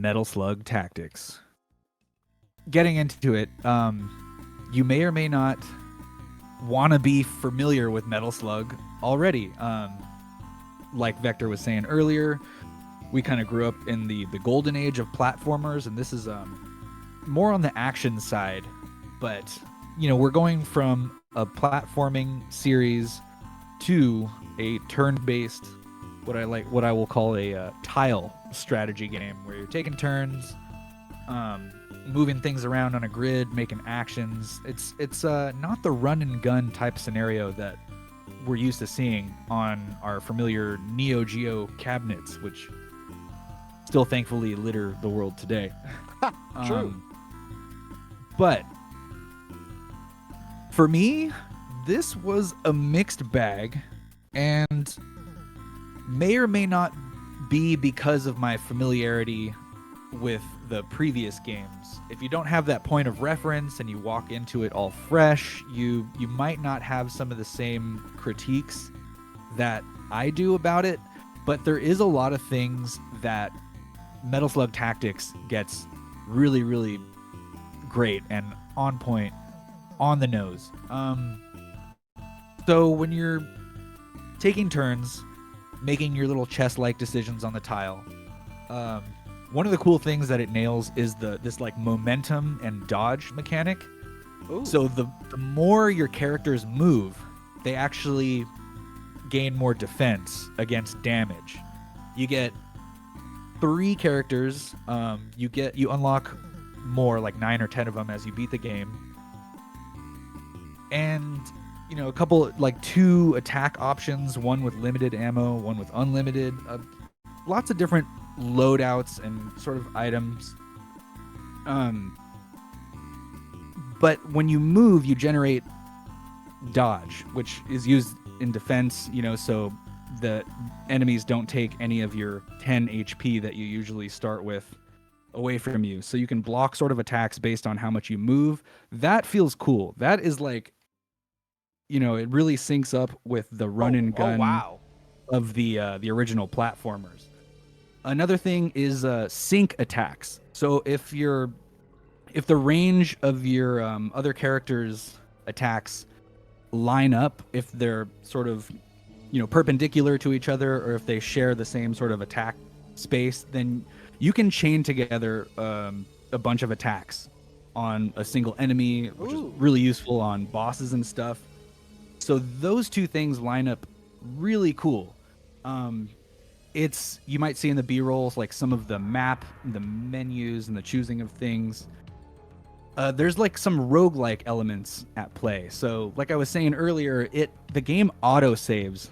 Metal Slug Tactics. Getting into it, you may or may not want to be familiar with Metal Slug already. Like Vector was saying earlier, we kind of grew up in the golden age of platformers, and this is more on the action side. But we're going from a platforming series to a turn-based, what I will call a tile strategy game, where you're taking turns, moving things around on a grid, making actions. It's not the run and gun type scenario that we're used to seeing on our familiar Neogeo cabinets, which still thankfully litter the world today. True. But for me, this was a mixed bag, and may or may not be because of my familiarity with the previous games. If you don't have that point of reference and you walk into it all fresh, you might not have some of the same critiques that I do about it, but there is a lot of things that Metal Slug Tactics gets really, really great and on point, on the nose. So when you're taking turns, making your little chess-like decisions on the tile, one of the cool things that it nails is this like momentum and dodge mechanic. Ooh. So the more your characters move, they actually gain more defense against damage. You get 3 characters. You unlock more, like 9 or 10 of them as you beat the game. And a couple, like 2 attack options, one with limited ammo, one with unlimited. Lots of different loadouts and sort of items. But when you move, you generate dodge, which is used in defense, so the enemies don't take any of your 10 HP that you usually start with away from you. So you can block sort of attacks based on how much you move. That feels cool. That is like, it really syncs up with the run and gun of the original platformers. Another thing is sync attacks. So if the range of your other characters' attacks line up, if they're sort of perpendicular to each other, or if they share the same sort of attack space, then you can chain together a bunch of attacks on a single enemy, which is really useful on bosses and stuff. So those 2 things line up really cool. You might see in the B-rolls, like some of the map, the menus, and the choosing of things. There's like some rogue-like elements at play. So like I was saying earlier, the game auto-saves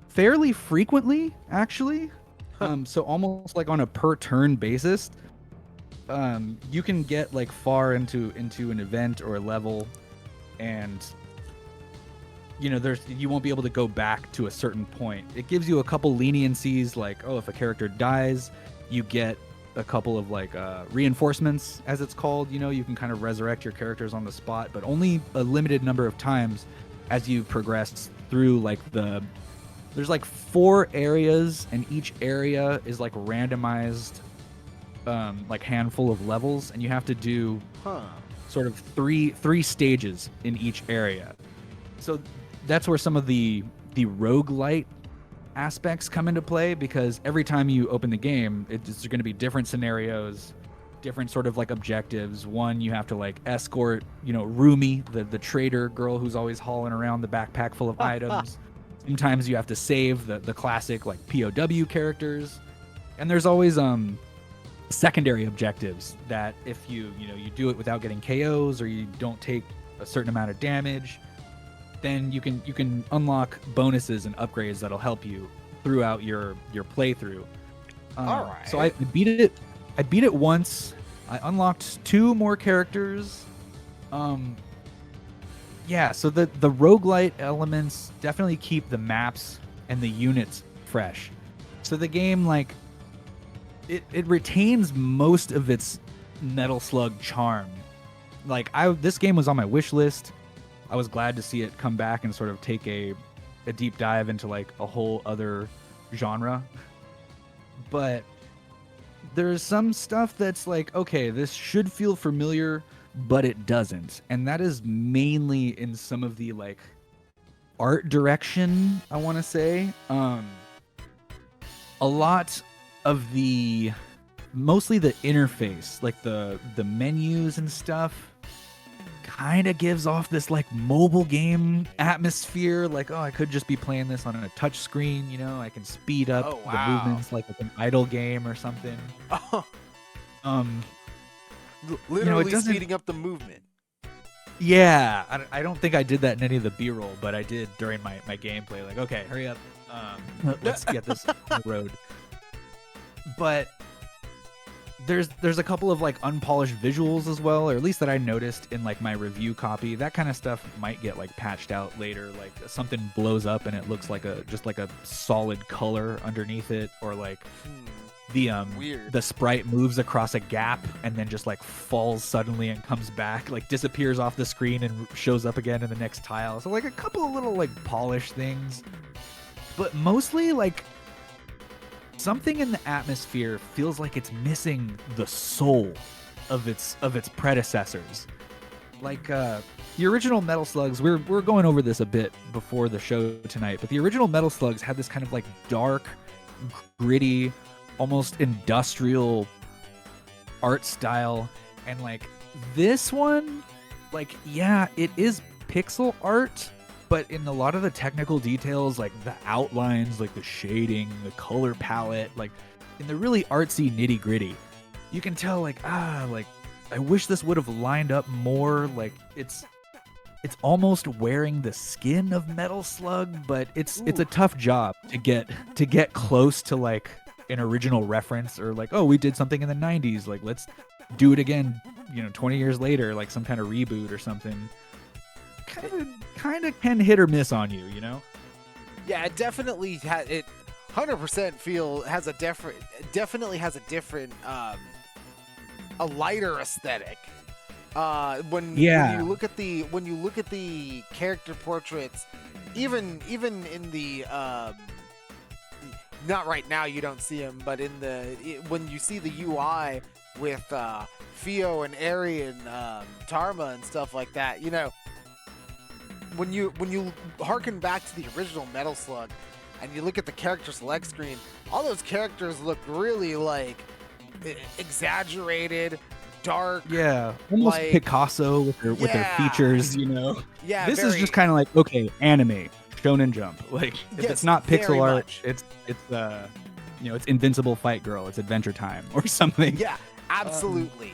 fairly frequently, actually. So almost like on a per-turn basis. You can get like far into an event or a level, and you won't be able to go back to a certain point. It gives you a couple leniencies, like, if a character dies, you get a couple of like reinforcements, as it's called. You can kind of resurrect your characters on the spot, but only a limited number of times as you progress through. Like there's like 4 areas, and each area is like randomized, like handful of levels, and you have to do sort of three stages in each area. So that's where some of the rogue-lite aspects come into play, because every time you open the game, it's going to be different scenarios, different sort of like objectives. One, you have to like escort, Rumi, the trader girl who's always hauling around the backpack full of items. Sometimes you have to save the classic like POW characters, and there's always secondary objectives that if you do it without getting KOs, or you don't take a certain amount of damage, then you can unlock bonuses and upgrades that'll help you throughout your playthrough. All right. So I beat it once. I unlocked 2 more characters. Yeah, so the roguelite elements definitely keep the maps and the units fresh. So the game, like, it retains most of its Metal Slug charm. Like, this game was on my wish list. I was glad to see it come back and sort of take a deep dive into like a whole other genre. But there's some stuff that's like, okay, this should feel familiar, but it doesn't. And that is mainly in some of the like art direction, I want to say. A lot of the, mostly the interface, like the menus and stuff, kind of gives off this like mobile game atmosphere. Like, oh, I could just be playing this on a touch screen, you know, I can speed up the movements like it's an idle game or something. Literally speeding up the movement. Yeah, I don't think I did that in any of the B-roll, but I did during my gameplay. Like, okay, hurry up, let's get this on the road. But there's a couple of like unpolished visuals as well, or at least that I noticed in like my review copy. That kind of stuff might get like patched out later. Like something blows up and it looks like just like a solid color underneath it, or like the sprite moves across a gap and then just like falls suddenly and comes back, like disappears off the screen and shows up again in the next tile. So like a couple of little like polished things, but mostly like something in the atmosphere feels like it's missing the soul of its predecessors. Like the original Metal Slugs, we're going over this a bit before the show tonight, but the original Metal Slugs had this kind of like dark, gritty, almost industrial art style, and like this one, like, yeah, it is pixel art, but in a lot of the technical details, like the outlines, like the shading, the color palette, like in the really artsy nitty gritty, you can tell like, like I wish this would have lined up more. Like it's almost wearing the skin of Metal Slug, but it's a tough job to get close to like an original reference, or like, oh, we did something in the 90s, like let's do it again, you know, 20 years later, like some kind of reboot or something. Kind of can hit or miss on you, you know? Yeah, it definitely it 100% has a different a lighter aesthetic. When you look at the character portraits, even in the not right now, you don't see them, but when you see the UI with Fio and Eri and Tarma and stuff like that, you know, when you harken back to the original Metal Slug and you look at the character select screen, all those characters look really like exaggerated, dark. Yeah, almost like Picasso with their features, you know. Yeah, this is just kind of like, okay, anime. Shonen Jump. Like if it's not pixel art, it's you know, it's Invincible Fight Girl, it's Adventure Time or something. Yeah, absolutely.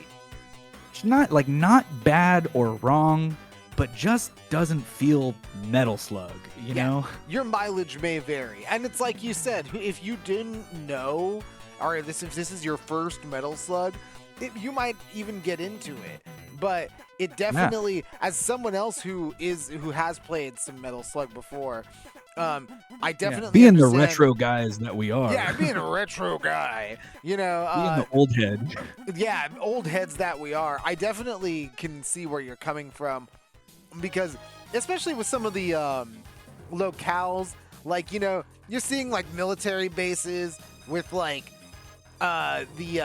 It's not bad or wrong, but just doesn't feel Metal Slug, you know? Your mileage may vary. And it's like you said, if you didn't know, or if this is your first Metal Slug, you might even get into it. But it definitely, as someone else who has played some Metal Slug before, I definitely being the retro guys that we are. Yeah, being a retro guy, you know, being the old head. Yeah, old heads that we are. I definitely can see where you're coming from, because especially with some of the locales, like, you know, you're seeing like military bases with like the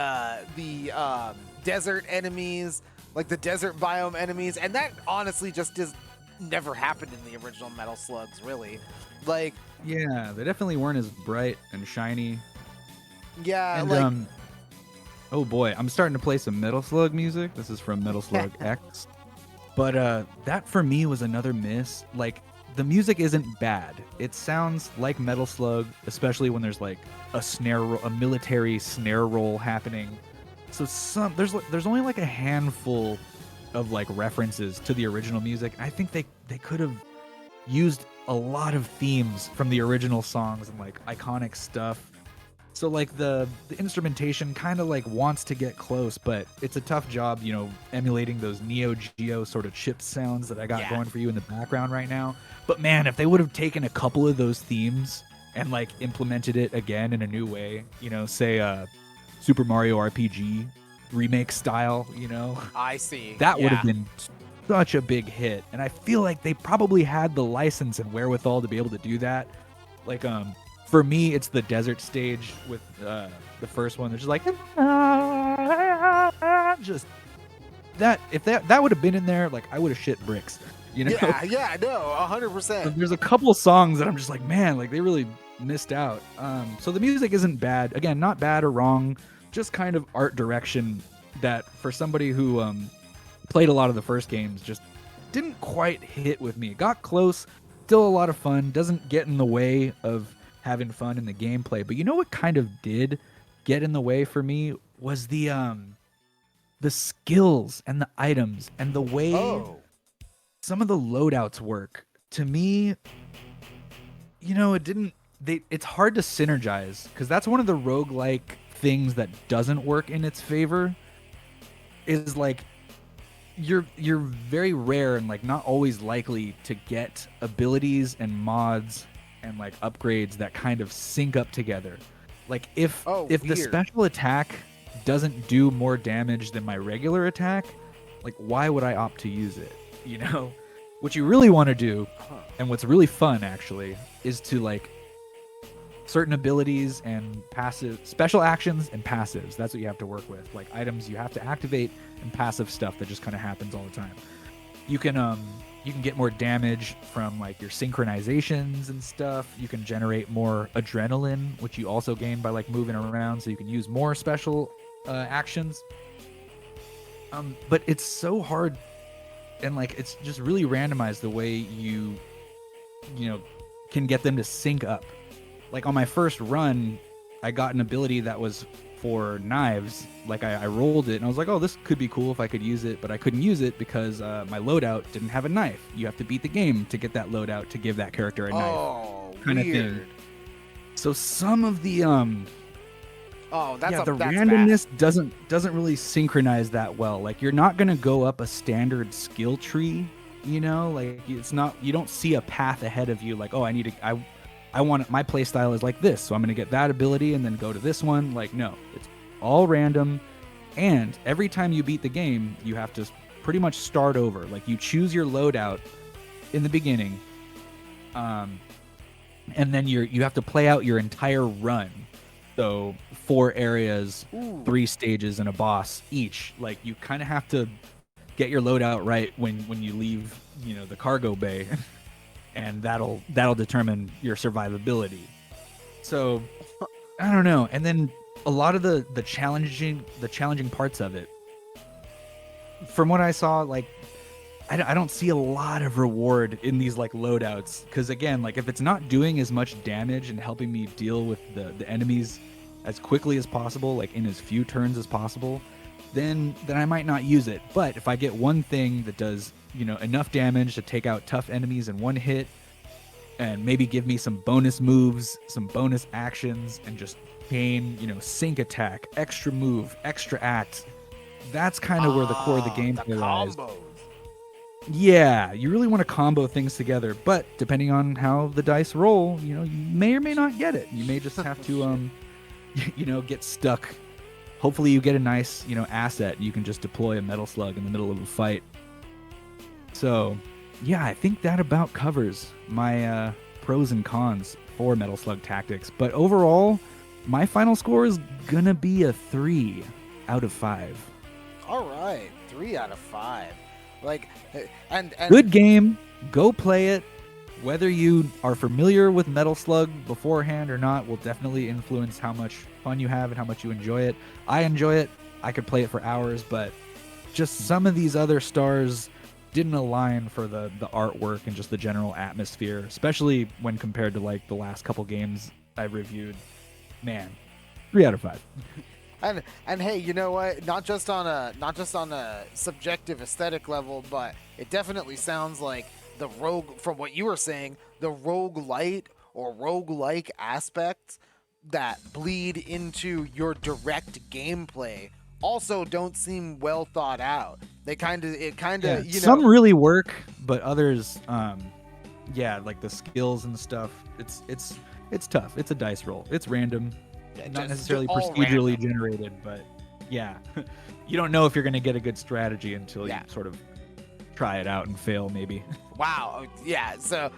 desert enemies, like the desert biome enemies, and that honestly just never happened in the original Metal Slugs, really. Like, yeah, they definitely weren't as bright and shiny. Yeah, and, like, oh boy, I'm starting to play some Metal Slug music. This is from Metal Slug X. But that for me was another miss. Like, the music isn't bad. It sounds like Metal Slug, especially when there's like a military snare roll happening. So there's only like a handful of like references to the original music. I think they could have used a lot of themes from the original songs and like iconic stuff. So like the instrumentation kind of like wants to get close, but it's a tough job, you know, emulating those Neogeo sort of chip sounds that I got going for you in the background right now. But man, if they would have taken a couple of those themes and like implemented it again in a new way, you know, say Super Mario RPG remake style, you know, I see. That would have been such a big hit. And I feel like they probably had the license and wherewithal to be able to do that. Like For me, it's the desert stage with the first one. They're just like, just that. If that would have been in there, like I would have shit bricks. You know? Yeah, no, 100%. There's a couple songs that I'm just like, man, like they really missed out. So the music isn't bad. Again, not bad or wrong, just kind of art direction that for somebody who played a lot of the first games just didn't quite hit with me. It got close, still a lot of fun, doesn't get in the way of having fun in the gameplay. But you know what kind of did get in the way for me was the skills and the items and the way some of the loadouts work. To me, you know, it's hard to synergize because that's one of the roguelike things that doesn't work in its favor is like you're very rare and like not always likely to get abilities and mods and like upgrades that kind of sync up together. Like if the special attack doesn't do more damage than my regular attack, like why would I opt to use it? You know, what you really want to do, and what's really fun actually, is to like certain abilities and passive special actions and passives. That's what you have to work with. Like items you have to activate and passive stuff that just kind of happens all the time. You can get more damage from like your synchronizations and stuff. You can generate more adrenaline, which you also gain by like moving around, so you can use more special actions. But it's so hard, and like it's just really randomized the way you know can get them to sync up. Like on my first run, I got an ability that was for knives. Like I rolled it and I was like, oh, this could be cool if I could use it, but I couldn't use it because my loadout didn't have a knife. You have to beat the game to get that loadout to give that character a knife. Kind of thing. So some of the the randomness doesn't really synchronize that well. Like you're not gonna go up a standard skill tree, you know, like it's not, you don't see a path ahead of you like, oh, I want my play style is like this, so I'm gonna get that ability and then go to this one. Like no, it's all random, and every time you beat the game, you have to pretty much start over. Like you choose your loadout in the beginning, and then you have to play out your entire run. So 4 areas, 3 stages, and a boss each. Like you kind of have to get your loadout right when you leave, you know, the cargo bay. And that'll determine your survivability. So I don't know. And then a lot of the challenging parts of it, from what I saw, like I don't see a lot of reward in these like loadouts, because again, like if it's not doing as much damage and helping me deal with the enemies as quickly as possible, like in as few turns as possible, then I might not use it. But if I get one thing that does, you know, enough damage to take out tough enemies in one hit, and maybe give me some bonus moves, some bonus actions, and just gain, you know, sync attack, extra move, extra act, that's kind of where the core of the gameplay lies. Yeah, you really want to combo things together, but depending on how the dice roll, you know, you may or may not get it. You may just have to, you know, get stuck. Hopefully you get a nice, you know, asset. You can just deploy a Metal Slug in the middle of a fight. So, yeah, I think that about covers my pros and cons for Metal Slug Tactics. But overall, my final score is gonna be a 3 out of 5. All right, 3 out of 5. Like, and good game. Go play it. Whether you are familiar with Metal Slug beforehand or not will definitely influence how much fun you have and how much you enjoy it. I enjoy it. I could play it for hours, but just some of these other stars didn't align for the artwork and just the general atmosphere, especially when compared to like the last couple games I reviewed. Man, 3 out of 5. And hey, you know what? Not just on a subjective aesthetic level, but it definitely sounds like from what you were saying, the rogue-lite or rogue-like aspects that bleed into your direct gameplay also don't seem well thought out. You know, some really work, but others, like the skills and stuff, it's tough. It's a dice roll. It's random, not necessarily procedurally generated, but yeah, you don't know if you're going to get a good strategy until you sort of try it out and fail, maybe. Wow. Yeah. So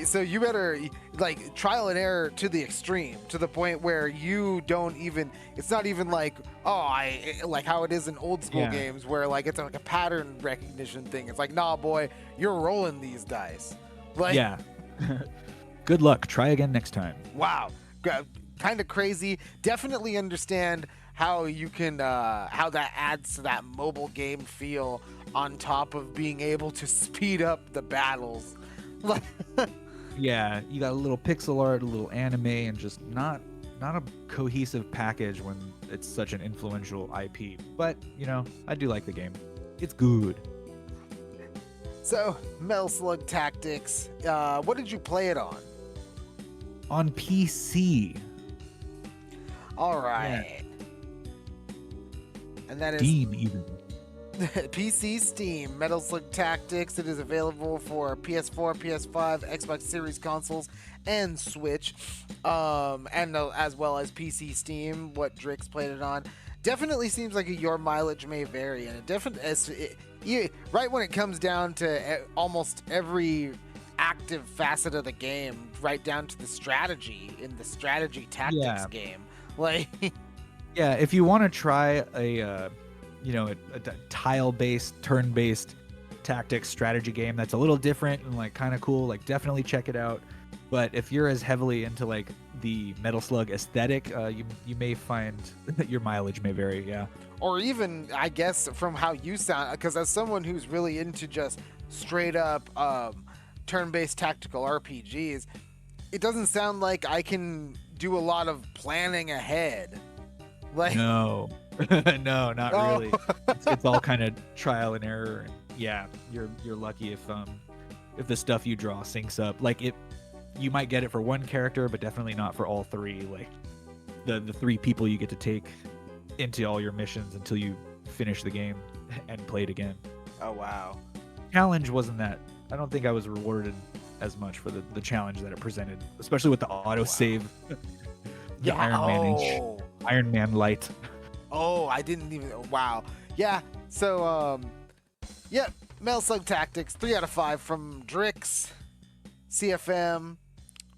So you better like trial and error to the extreme, to the point where you don't even. It's not even like, oh, I like how it is in old school games where like it's like a pattern recognition thing. It's like, nah, boy, you're rolling these dice. Like, yeah. Good luck. Try again next time. Wow, kind of crazy. Definitely understand how you can how that adds to that mobile game feel on top of being able to speed up the battles. Yeah, you got a little pixel art, a little anime, and just not a cohesive package when it's such an influential IP. But you know, I do like the game. It's good. So, Metal Slug Tactics, what did you play it on? On PC. All right. And that is Steam even. PC Steam, Metal Slug Tactics. It is available for PS4, PS5, Xbox Series consoles, and Switch, and as well as PC Steam. What Drix played it on. Definitely seems like your mileage may vary, and it definitely right when it comes down to almost every active facet of the game, right down to the strategy in the strategy tactics game. Like, yeah, if you want to try a tile-based, turn-based tactics strategy game that's a little different and like kind of cool, like definitely check it out. But if you're as heavily into like the Metal Slug aesthetic, you may find that your mileage may vary. Yeah. Or even, I guess, from how you sound, because as someone who's really into just straight up turn-based tactical RPGs, it doesn't sound like I can do a lot of planning ahead. Like, no, no, not really. It's all kind of trial and error. And yeah, you're lucky if the stuff you draw syncs up. Like you might get it for one character, but definitely not for all three. Like the three people you get to take into all your missions until you finish the game and play it again. Oh wow. Challenge wasn't that. I don't think I was rewarded as much for the challenge that it presented, especially with the auto save. Yeah. Iron Man light. Oh, I didn't even. Wow. Yeah. So yeah, Metal Slug Tactics, 3 out of 5 from Drix, CFM.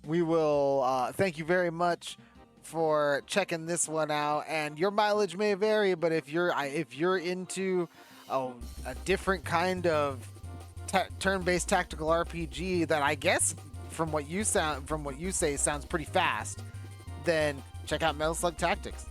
We will thank you very much for checking this one out. And your mileage may vary, but if you're into a different kind of turn-based tactical RPG that I guess from what you say sounds pretty fast, then check out Metal Slug Tactics.